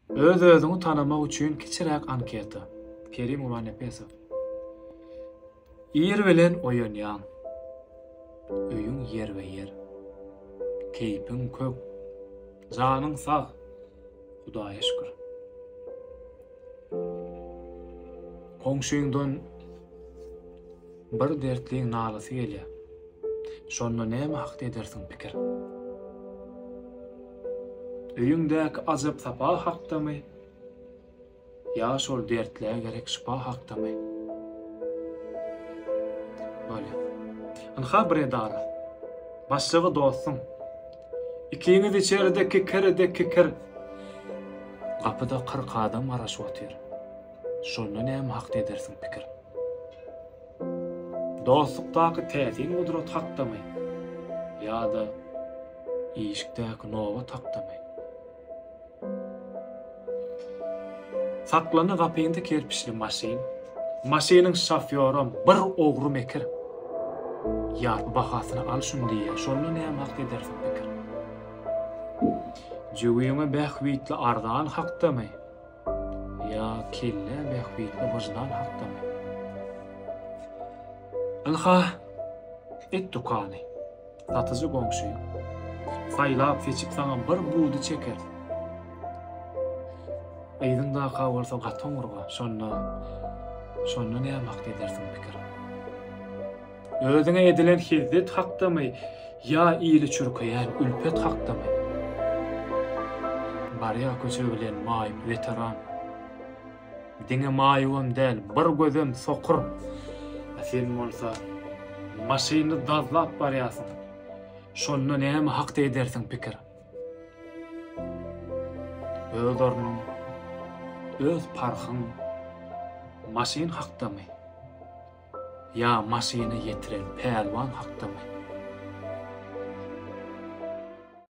Öz-özüňi tanamak üçin kiçiräk anketa. Kerim ulan Epesov. Ýer bilen oýanýan. Öýüň ýer we ýer. Keýpiň kök. Janyň sag. Hudaýa şükür. Komşuýundan bir dertliň nalasy gelýär. Şonda näme hak edersiň pikir? Öýüňdäki azap sapa hakdamy? Ya şol dertläge gerek şifa hakdamy? Böyle. Anha bir edara. Başlygy dostum. İkiňiz içerideki kir. Kapıda 40 adam araşyp otyr. Şonda näme hak edersiň pikir? Dostlukdaky täsin gudrat hakdamy? Ýa-da işikdäki nowa hakdamy? Saklany gapynda kerpiçli maşin. Maşiniň şofýorum bir ogry mekir. Ýa bahasyny al şun diýe. Şonu näme hak edersiň pikir? Jüwýüňe bähwitli ardan hakdamy? Ýa kelle bähwitli bojdan hakdamy? Anha et dukany. Satyjy gomşy. Saýlap seçip saňa bir buğdy çeker. Eýdiňda gawursa gatomurga. Şonu näme hak edersiň pikir? Özüňe edilen hizzet hakdamy? Ýa ýyly çürkeýän ülpet hakdamy? Barya köçe bilen maýym veteran. Diňe maýym däl, bir gözüm sokur. Sen bolsa maşyny dazlap barýasyň. Şonu näme hak edersiň pikir? Öz ornuň, öz parhyň maşyn hakdamy? Ya maşyny ýetiren pähliwan hakdamy?